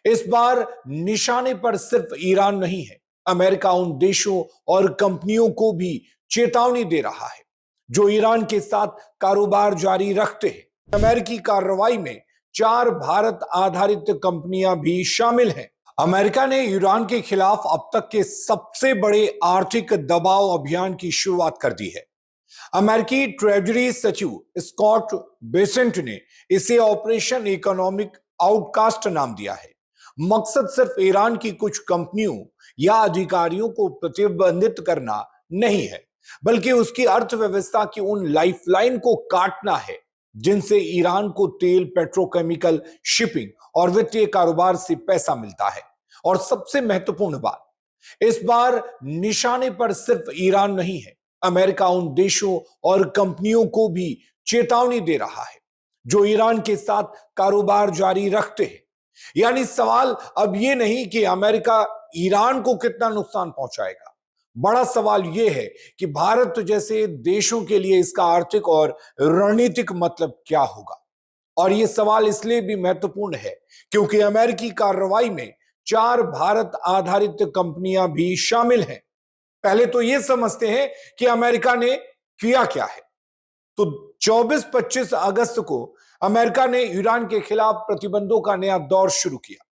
इस बार निशाने पर सिर्फ ईरान नहीं है। अमेरिका उन देशों और कंपनियों को भी चेतावनी दे रहा है जो ईरान के साथ कारोबार जारी रखते हैं। अमेरिकी कार्रवाई में 4 भारत आधारित कंपनियां भी शामिल हैं। अमेरिका ने ईरान के खिलाफ अब तक के सबसे बड़े आर्थिक दबाव अभियान की शुरुआत कर दी है। अमेरिकी ट्रेजरी सचिव स्कॉट बेसेंट ने इसे ऑपरेशन इकोनॉमिक आउटकास्ट नाम दिया है। मकसद सिर्फ ईरान की कुछ कंपनियों या अधिकारियों को प्रतिबंधित करना नहीं है, बल्कि उसकी अर्थव्यवस्था की उन लाइफलाइन को काटना है जिनसे ईरान को तेल, पेट्रोकेमिकल, शिपिंग और वित्तीय कारोबार से पैसा मिलता है। और सबसे महत्वपूर्ण बात, इस बार निशाने पर सिर्फ ईरान नहीं है। अमेरिका उन देशों और कंपनियों को भी चेतावनी दे रहा है जो ईरान के साथ कारोबार जारी रखते हैं। यानी सवाल अब यह नहीं कि अमेरिका ईरान को कितना नुकसान पहुंचाएगा। बड़ा सवाल यह है कि भारत जैसे देशों के लिए इसका आर्थिक और रणनीतिक मतलब क्या होगा। और यह सवाल इसलिए भी महत्वपूर्ण है क्योंकि अमेरिकी कार्रवाई में 4 भारत आधारित कंपनियां भी शामिल हैं। पहले तो यह समझते हैं कि अमेरिका ने किया क्या है। तो 24-25 अगस्त को अमेरिका ने ईरान के खिलाफ प्रतिबंधों का नया दौर शुरू किया।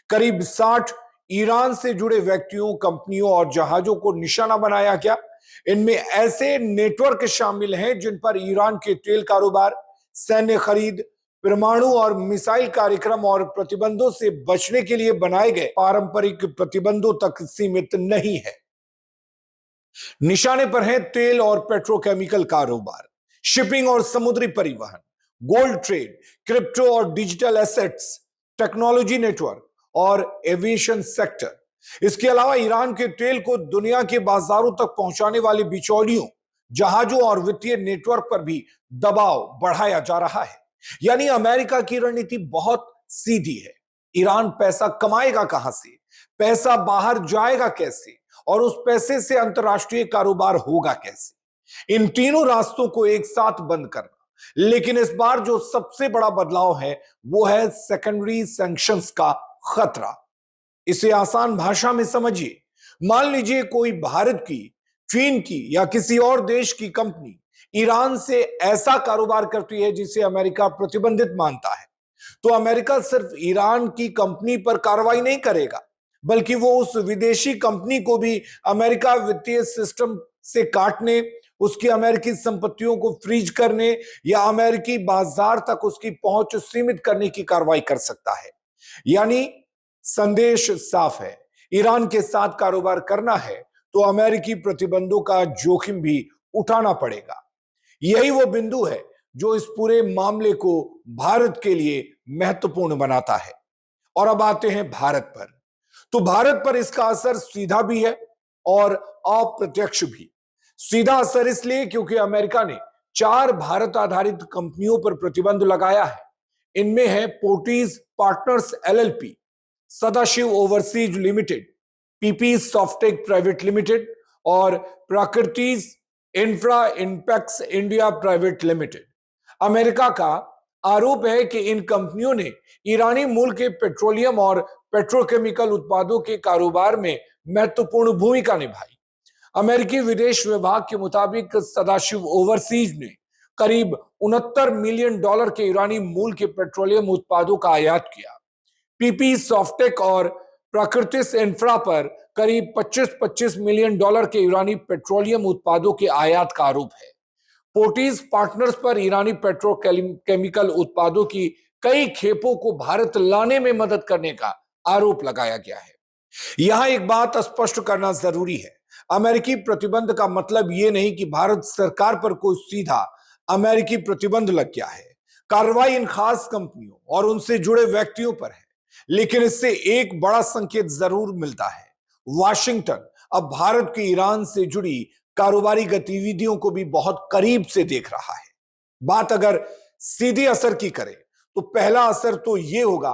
करीब 60 ईरान से जुड़े व्यक्तियों, कंपनियों और जहाजों को निशाना बनाया गया। इनमें ऐसे नेटवर्क शामिल हैं जिन पर ईरान के तेल कारोबार, सैन्य खरीद, परमाणु और मिसाइल कार्यक्रम और प्रतिबंधों से बचने के लिए बनाए गए पारंपरिक प्रतिबंधों तक सीमित नहीं है। निशाने पर है तेल और पेट्रोकेमिकल कारोबार, शिपिंग और समुद्री परिवहन, गोल्ड ट्रेड, क्रिप्टो और डिजिटल एसेट्स, टेक्नोलॉजी नेटवर्क और एविएशन सेक्टर। इसके अलावा ईरान के तेल को दुनिया के बाजारों तक पहुंचाने वाले बिचौलियों, जहाजों और वित्तीय नेटवर्क पर भी दबाव बढ़ाया जा रहा है। यानी अमेरिका की रणनीति बहुत सीधी है। ईरान पैसा कमाएगा कहां से, पैसा बाहर जाएगा कैसे, और उस पैसे से अंतरराष्ट्रीय कारोबार होगा कैसे। इन तीनों रास्तों को एक साथ बंद करना। लेकिन इस बार जो सबसे बड़ा बदलाव है वो है सेकेंडरी सैंक्शंस का खतरा। इसे आसान भाषा में समझिए। मान लीजिए कोई भारत की, चीन की या किसी और देश की कंपनी ईरान से ऐसा कारोबार करती है जिसे अमेरिका प्रतिबंधित मानता है, तो अमेरिका सिर्फ ईरान की कंपनी पर कार्रवाई नहीं करेगा, बल्कि वो उस विदेशी कंपनी को भी अमेरिका वित्तीय सिस्टम से काटने, उसकी अमेरिकी संपत्तियों को फ्रीज करने या अमेरिकी बाजार तक उसकी पहुंच सीमित करने की कार्रवाई कर सकता है। यानी संदेश साफ है, ईरान के साथ कारोबार करना है तो अमेरिकी प्रतिबंधों का जोखिम भी उठाना पड़ेगा। यही वो बिंदु है जो इस पूरे मामले को भारत के लिए महत्वपूर्ण बनाता है। और अब आते हैं भारत पर। तो भारत पर इसका असर सीधा भी है और अप्रत्यक्ष भी। सीधा असर इसलिए क्योंकि अमेरिका ने 4 भारत आधारित कंपनियों पर प्रतिबंध लगाया है। इनमें है पोर्टिज partners LLP, Sadashiv overseas limited, PP softech private limited और प्रकृतिज infra impex India private limited. America का आरोप है कि इन कंपनियों ने ईरानी मूल के पेट्रोलियम और पेट्रोकेमिकल उत्पादों के कारोबार में महत्वपूर्ण भूमिका निभाई। अमेरिकी विदेश विभाग के मुताबिक सदाशिव ओवरसीज ने करीब $69 मिलियन के ईरानी मूल के पेट्रोलियम उत्पादों का आयात किया। पीपी सॉफ्टेक और प्राकृतिक इंफ्रा पर करीब 25 मिलियन के ईरानी पेट्रोलियम उत्पादों के आयात का आरोप है। पोर्टिज पार्टनर्स पर ईरानी पेट्रोकेमिकल उत्पादों की कई खेपों को भारत लाने में मदद करने का आरोप लगाया गया है। यहां एक बात स्पष्ट करना जरूरी है, अमेरिकी प्रतिबंध का मतलब यह नहीं कि भारत सरकार पर कोई सीधा अमेरिकी प्रतिबंध लग गया है। कार्रवाई इन खास कंपनियों और उनसे जुड़े व्यक्तियों पर है, लेकिन इससे एक बड़ा संकेत जरूर मिलता है। वाशिंगटन अब भारत की ईरान से जुड़ी कारोबारी गतिविधियों को भी बहुत करीब से देख रहा है। बात अगर सीधी असर की करें तो पहला असर तो यह होगा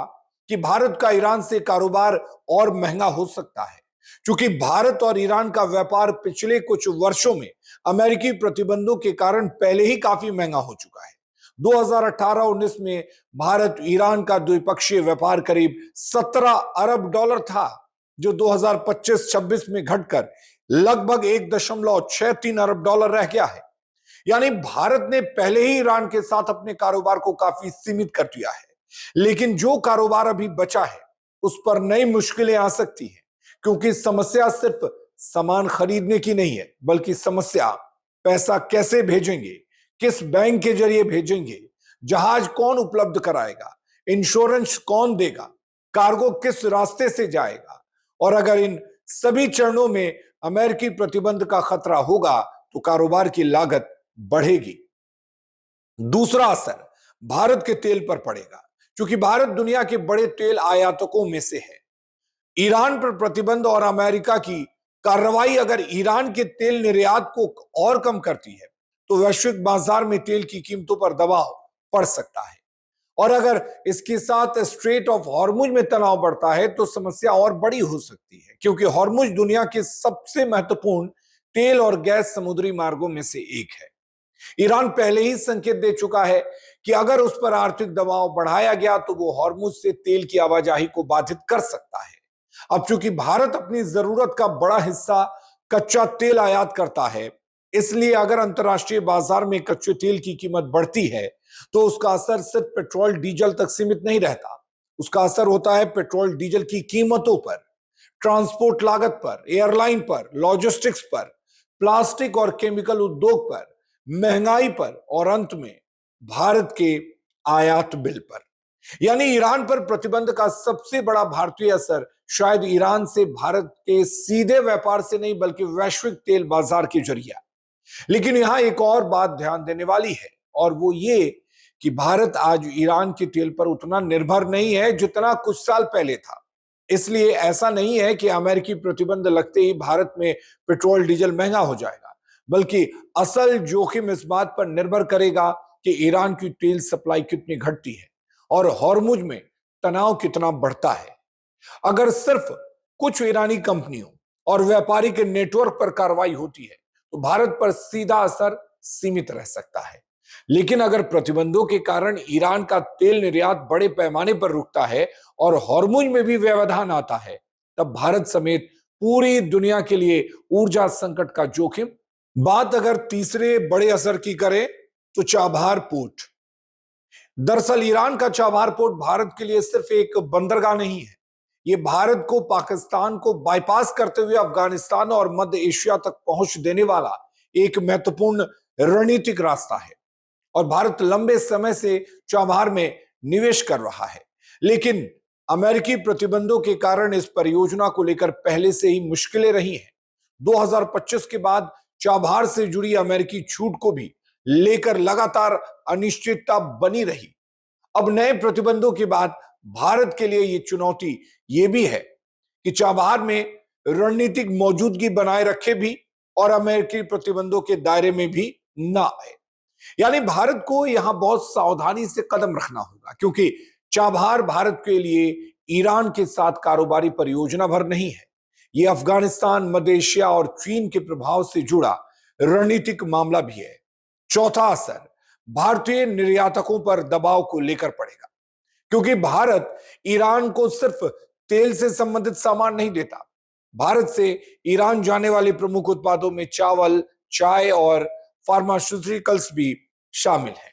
कि भारत का ईरान से कारोबार और महंगा हो सकता है, क्योंकि भारत और ईरान का व्यापार पिछले कुछ वर्षों में अमेरिकी प्रतिबंधों के कारण पहले ही काफी महंगा हो चुका है। 2018-19 में भारत ईरान का द्विपक्षीय व्यापार करीब 17 अरब डॉलर था, जो 2025-26 में घटकर लगभग 1.63 अरब डॉलर रह गया है। यानी भारत ने पहले ही ईरान के साथ अपने कारोबार को काफी सीमित कर दिया है, लेकिन जो कारोबार अभी बचा है उस पर नई मुश्किलें आ सकती हैं, क्योंकि समस्या सिर्फ सामान खरीदने की नहीं है, बल्कि समस्या पैसा कैसे भेजेंगे, किस बैंक के जरिए भेजेंगे, जहाज कौन उपलब्ध कराएगा, इंश्योरेंस कौन देगा, कार्गो किस रास्ते से जाएगा, और अगर इन सभी चरणों में अमेरिकी प्रतिबंध का खतरा होगा तो कारोबार की लागत बढ़ेगी। दूसरा असर भारत के तेल पर पड़ेगा, क्योंकि भारत दुनिया के बड़े तेल आयातकों में से है। ईरान पर प्रतिबंध और अमेरिका की कार्रवाई अगर ईरान के तेल निर्यात को और कम करती है तो वैश्विक बाजार में तेल की कीमतों पर दबाव पड़ सकता है, और अगर इसके साथ स्ट्रेट ऑफ हॉर्मुज में तनाव बढ़ता है तो समस्या और बड़ी हो सकती है, क्योंकि हॉर्मुज दुनिया के सबसे महत्वपूर्ण तेल और गैस समुद्री मार्गों में से एक है। ईरान पहले ही संकेत दे चुका है कि अगर उस पर आर्थिक दबाव बढ़ाया गया तो वो हॉर्मुज से तेल की आवाजाही को बाधित कर सकता है। अब चूंकि भारत अपनी जरूरत का बड़ा हिस्सा कच्चा तेल आयात करता है, इसलिए अगर अंतर्राष्ट्रीय बाजार में कच्चे तेल की कीमत बढ़ती है तो उसका असर सिर्फ पेट्रोल डीजल तक सीमित नहीं रहता। उसका असर होता है पेट्रोल डीजल की कीमतों पर, ट्रांसपोर्ट लागत पर, एयरलाइन पर, लॉजिस्टिक्स पर, प्लास्टिक और केमिकल उद्योग पर, महंगाई पर, और अंत में भारत के आयात बिल पर। यानी ईरान पर प्रतिबंध का सबसे बड़ा भारतीय असर शायद ईरान से भारत के सीधे व्यापार से नहीं, बल्कि वैश्विक तेल बाजार के जरिए। लेकिन यहां एक और बात ध्यान देने वाली है, और वो ये कि भारत आज ईरान के तेल पर उतना निर्भर नहीं है जितना कुछ साल पहले था। इसलिए ऐसा नहीं है कि अमेरिकी प्रतिबंध लगते ही भारत में पेट्रोल डीजल महंगा हो जाएगा, बल्कि असल जोखिम इस बात पर निर्भर करेगा कि ईरान की तेल सप्लाई कितनी घटती है और हॉर्मुज में तनाव कितना बढ़ता है। अगर सिर्फ कुछ ईरानी कंपनियों और व्यापारी के नेटवर्क पर कार्रवाई होती है तो भारत पर सीधा असर सीमित रह सकता है, लेकिन अगर प्रतिबंधों के कारण ईरान का तेल निर्यात बड़े पैमाने पर रुकता है और हॉर्मुज में भी व्यवधान आता है, तब भारत समेत पूरी दुनिया के लिए ऊर्जा संकट का जोखिम। बात अगर तीसरे बड़े असर की करें तो चाबहार पोर्ट। दरअसल ईरान का चाबहार पोर्ट भारत के लिए सिर्फ एक बंदरगाह नहीं है, ये भारत को पाकिस्तान को बाईपास करते हुए अफगानिस्तान और मध्य एशिया तक पहुंच देने वाला एक महत्वपूर्ण रणनीतिक रास्ता है, और भारत लंबे समय से चाबहार में निवेश कर रहा है। लेकिन अमेरिकी प्रतिबंधों के कारण इस परियोजना को लेकर पहले से ही मुश्किलें रही हैं। 2025 के बाद चाबहार से जुड़ी अमेरिकी छूट को भी लेकर लगातार अनिश्चितता बनी रही। अब नए प्रतिबंधों के बाद भारत के लिए यह चुनौती यह भी है कि चाबहार में रणनीतिक मौजूदगी बनाए रखे भी और अमेरिकी प्रतिबंधों के दायरे में भी ना आए। यानी भारत को यहां बहुत सावधानी से कदम रखना होगा, क्योंकि चाबहार भारत के लिए ईरान के साथ कारोबारी परियोजना भर नहीं है, यह अफगानिस्तान, मध्य एशिया और चीन के प्रभाव से जुड़ा रणनीतिक मामला भी है। चौथा असर भारतीय निर्यातकों पर दबाव को लेकर पड़ेगा, क्योंकि भारत ईरान को सिर्फ तेल से संबंधित सामान नहीं देता। भारत से ईरान जाने वाले प्रमुख उत्पादों में चावल, चाय और फार्मास्यूटिकल्स भी शामिल हैं।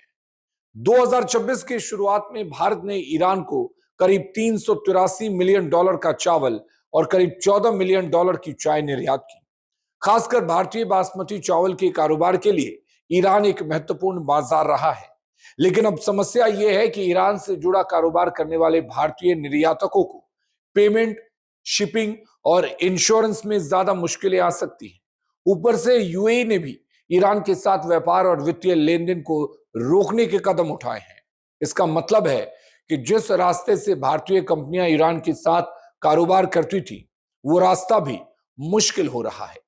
2026 की शुरुआत में भारत ने ईरान को करीब 383 मिलियन डॉलर का चावल और करीब 14 मिलियन डॉलर की चाय निर्यात की। खासकर भारतीय बासमती चावल के कारोबार के लिए ईरान एक महत्वपूर्ण बाजार रहा है। लेकिन अब समस्या यह है कि ईरान से जुड़ा कारोबार करने वाले भारतीय निर्यातकों को पेमेंट, शिपिंग और इंश्योरेंस में ज्यादा मुश्किलें आ सकती हैं। ऊपर से यूएई ने भी ईरान के साथ व्यापार और वित्तीय लेन देन को रोकने के कदम उठाए हैं। इसका मतलब है कि जिस रास्ते से भारतीय कंपनियां ईरान के साथ कारोबार करती थी, वो रास्ता भी मुश्किल हो रहा है।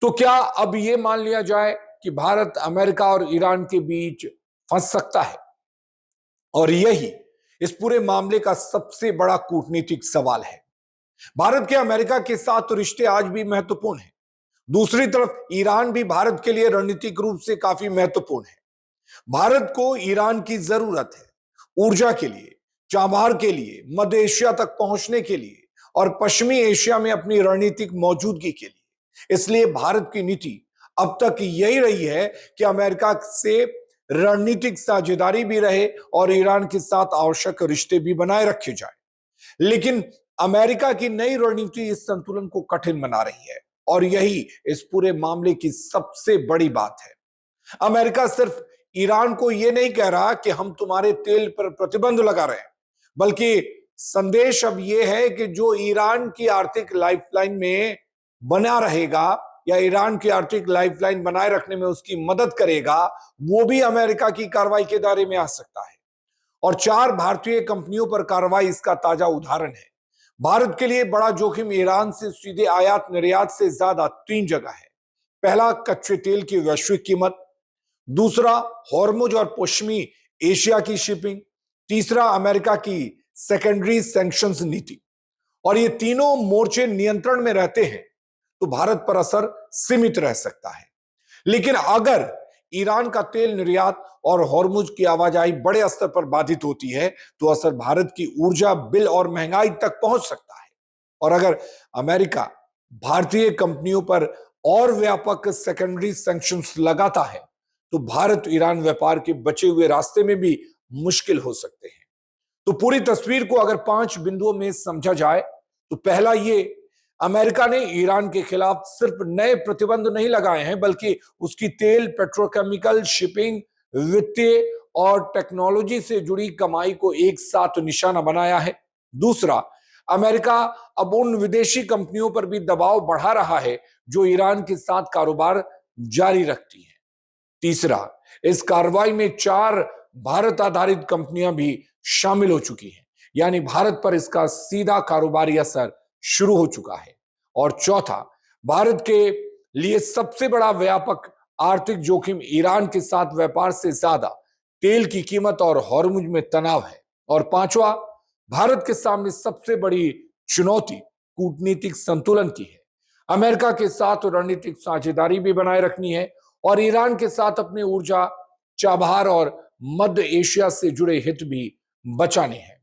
तो क्या अब यह मान लिया जाए कि भारत अमेरिका और ईरान के बीच फंस सकता है? और यही इस पूरे मामले का सबसे बड़ा कूटनीतिक सवाल है। भारत के अमेरिका के साथ तो रिश्ते आज भी महत्वपूर्ण हैं। दूसरी तरफ ईरान भी भारत के लिए रणनीतिक रूप से काफी महत्वपूर्ण है। भारत को ईरान की जरूरत है, ऊर्जा के लिए, चाबहार के लिए, मध्य एशिया तक पहुंचने के लिए और पश्चिमी एशिया में अपनी रणनीतिक मौजूदगी के लिए। इसलिए भारत की नीति अब तक यही रही है कि अमेरिका से रणनीतिक साझेदारी भी रहे और ईरान के साथ आवश्यक रिश्ते भी बनाए रखे जाए। लेकिन अमेरिका की नई रणनीति इस संतुलन को कठिन बना रही है और यही इस पूरे मामले की सबसे बड़ी बात है। अमेरिका सिर्फ ईरान को यह नहीं कह रहा कि हम तुम्हारे तेल पर प्रतिबंध लगा रहे हैं, बल्कि संदेश अब यह है कि जो ईरान की आर्थिक लाइफलाइन में बना रहेगा या ईरान की आर्थिक लाइफलाइन बनाए रखने में उसकी मदद करेगा, वो भी अमेरिका की कार्रवाई के दायरे में आ सकता है। और 4 भारतीय कंपनियों पर कार्रवाई इसका ताजा उदाहरण है। भारत के लिए बड़ा जोखिम ईरान से सीधे आयात निर्यात से ज्यादा 3 जगह है। पहला, कच्चे तेल की वैश्विक कीमत। दूसरा, हॉर्मुज और पश्चिमी एशिया की शिपिंग। तीसरा, अमेरिका की सेकेंडरी सैंक्शंस नीति। और ये तीनों मोर्चे नियंत्रण में रहते हैं तो भारत पर असर सीमित रह सकता है। लेकिन अगर ईरान का तेल निर्यात और हॉर्मुज की आवाजाही बड़े स्तर पर बाधित होती है तो असर भारत की ऊर्जा बिल और महंगाई तक पहुंच सकता है। और अगर अमेरिका भारतीय कंपनियों पर और व्यापक सेकेंडरी सैंक्शंस लगाता है तो भारत ईरान व्यापार के बचे हुए रास्ते में भी मुश्किल हो सकते हैं। तो पूरी तस्वीर को अगर 5 बिंदुओं में समझा जाए तो पहला, ये अमेरिका ने ईरान के खिलाफ सिर्फ नए प्रतिबंध नहीं लगाए हैं, बल्कि उसकी तेल, पेट्रोकेमिकल, शिपिंग, वित्तीय और टेक्नोलॉजी से जुड़ी कमाई को एक साथ निशाना बनाया है। दूसरा, अमेरिका अब उन विदेशी कंपनियों पर भी दबाव बढ़ा रहा है जो ईरान के साथ कारोबार जारी रखती हैं। तीसरा, इस कार्रवाई में 4 भारत आधारित कंपनियां भी शामिल हो चुकी हैं, यानी भारत पर इसका सीधा कारोबारी असर शुरू हो चुका है। और चौथा, भारत के लिए सबसे बड़ा व्यापक आर्थिक जोखिम ईरान के साथ व्यापार से ज्यादा तेल की कीमत और हॉर्मुज में तनाव है। और पांचवा, भारत के सामने सबसे बड़ी चुनौती कूटनीतिक संतुलन की है। अमेरिका के साथ रणनीतिक साझेदारी भी बनाए रखनी है और ईरान के साथ अपने ऊर्जा, चाबहार और मध्य एशिया से जुड़े हित भी बचाने हैं।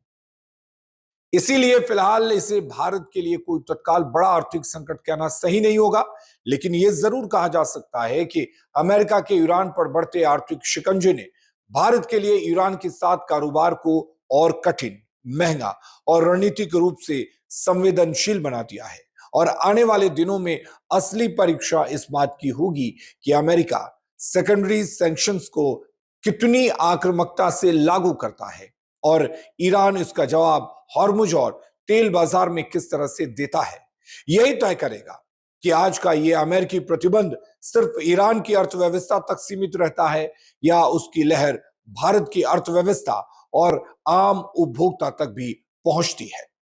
इसीलिए फिलहाल इसे भारत के लिए कोई तत्काल बड़ा आर्थिक संकट कहना सही नहीं होगा, लेकिन यह जरूर कहा जा सकता है कि अमेरिका के ईरान पर बढ़ते आर्थिक शिकंजे ने भारत के लिए ईरान के साथ कारोबार को और कठिन, महंगा और रणनीतिक रूप से संवेदनशील बना दिया है। और आने वाले दिनों में असली परीक्षा इस बात की होगी कि अमेरिका सेकेंडरी सैंक्शंस को कितनी आक्रामकता से लागू करता है और ईरान इसका जवाब हॉर्मुज और तेल बाजार में किस तरह से देता है। यही तय करेगा कि आज का यह अमेरिकी प्रतिबंध सिर्फ ईरान की अर्थव्यवस्था तक सीमित रहता है या उसकी लहर भारत की अर्थव्यवस्था और आम उपभोक्ता तक भी पहुंचती है।